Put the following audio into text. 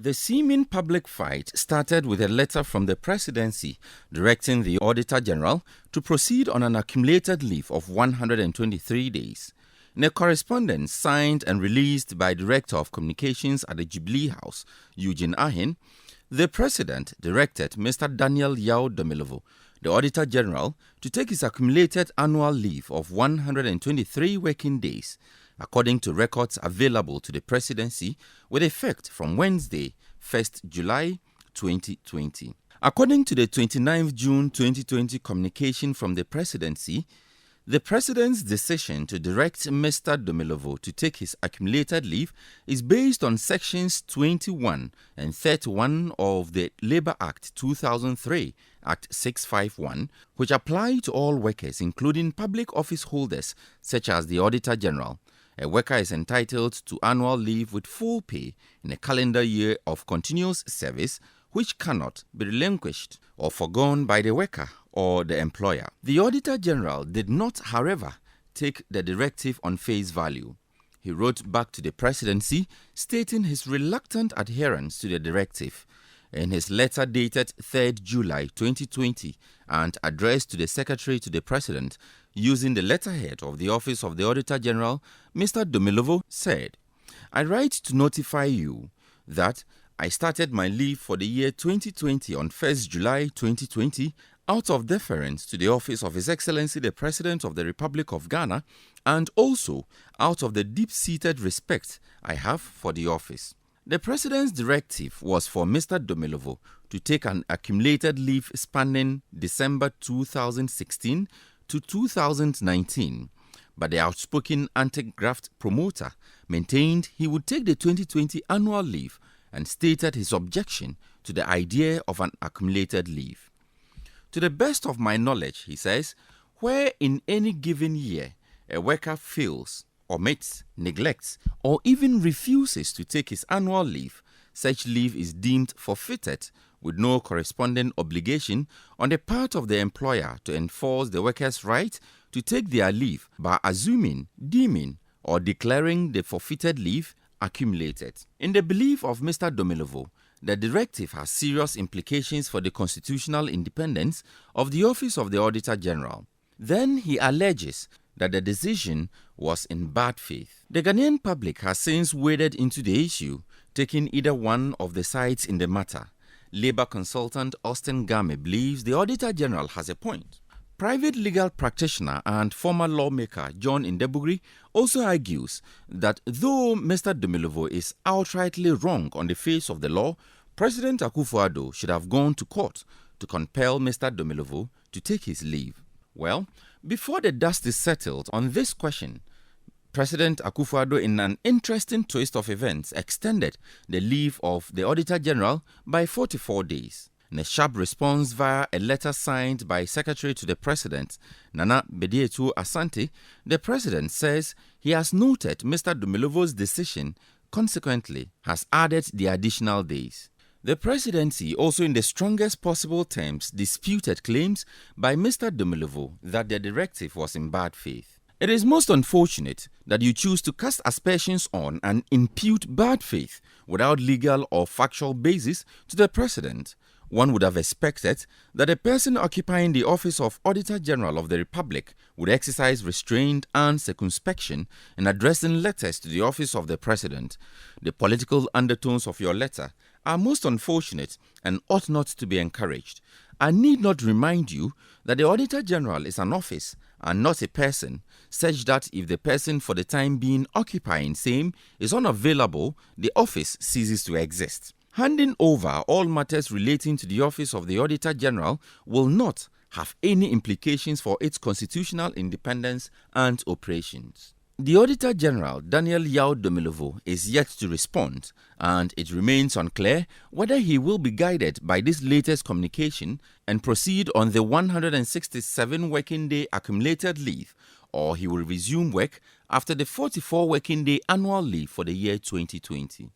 The seeming public fight started with a letter from the Presidency directing the Auditor General to proceed on an accumulated leave of 123 days. In a correspondence signed and released by Director of Communications at the Jubilee House, Eugene Ahin, the President directed Mr. Daniel Domelevo, the Auditor General, to take his accumulated annual leave of 123 working days, according to records available to the Presidency, with effect from Wednesday, 1st July 2020. According to the 29th June 2020 communication from the Presidency, the President's decision to direct Mr. Domelevo to take his accumulated leave is based on Sections 21 and 31 of the Labour Act 2003, Act 651, which apply to all workers, including public office holders such as the Auditor General. A worker is entitled to annual leave with full pay in a calendar year of continuous service, which cannot be relinquished or forgone by the worker or the employer. The Auditor General did not, however, take the directive on face value. He wrote back to the Presidency stating his reluctant adherence to the directive. In his letter dated 3rd July 2020 and addressed to the Secretary to the President using the letterhead of the Office of the Auditor General, Mr. Domelevo said, "I write to notify you that I started my leave for the year 2020 on 1st July 2020 out of deference to the office of His Excellency the President of the Republic of Ghana and also out of the deep-seated respect I have for the office." The President's directive was for Mr. Domelevo to take an accumulated leave spanning December 2016 to 2019, but the outspoken anti-graft promoter maintained he would take the 2020 annual leave and stated his objection to the idea of an accumulated leave. To the best of my knowledge, he says, where in any given year a worker fails, omits, neglects, or even refuses to take his annual leave, such leave is deemed forfeited with no corresponding obligation on the part of the employer to enforce the worker's right to take their leave by assuming, deeming, or declaring the forfeited leave accumulated. In the belief of Mr. Domelevo, the directive has serious implications for the constitutional independence of the Office of the Auditor General. Then he alleges that the decision was in bad faith. The Ghanaian public has since waded into the issue, taking either one of the sides in the matter. Labour consultant Austin Game believes the Auditor General has a point. Private legal practitioner and former lawmaker John Ndebugri also argues that though Mr. Domelevo is outrightly wrong on the face of the law, President Akufo-Addo should have gone to court to compel Mr. Domelevo to take his leave. Well, before the dust is settled on this question, President Akufo-Addo, in an interesting twist of events, extended the leave of the Auditor General by 44 days. In a sharp response via a letter signed by Secretary to the President, Nana Bediatu Asante, the President says he has noted Mr. Domelevo's decision, consequently has added the additional days. The Presidency also in the strongest possible terms disputed claims by Mr. Domelevo that the directive was in bad faith. It is most unfortunate that you choose to cast aspersions on and impute bad faith without legal or factual basis to the President. One would have expected that a person occupying the office of Auditor General of the Republic would exercise restraint and circumspection in addressing letters to the office of the President. The political undertones of your letter are most unfortunate and ought not to be encouraged. I need not remind you that the Auditor General is an office and not a person, such that if the person for the time being occupying same is unavailable, the office ceases to exist. Handing over all matters relating to the office of the Auditor General will not have any implications for its constitutional independence and operations. The Auditor General, Daniel Domelevo, is yet to respond, and it remains unclear whether he will be guided by this latest communication and proceed on the 167 working day accumulated leave, or he will resume work after the 44 working day annual leave for the year 2020.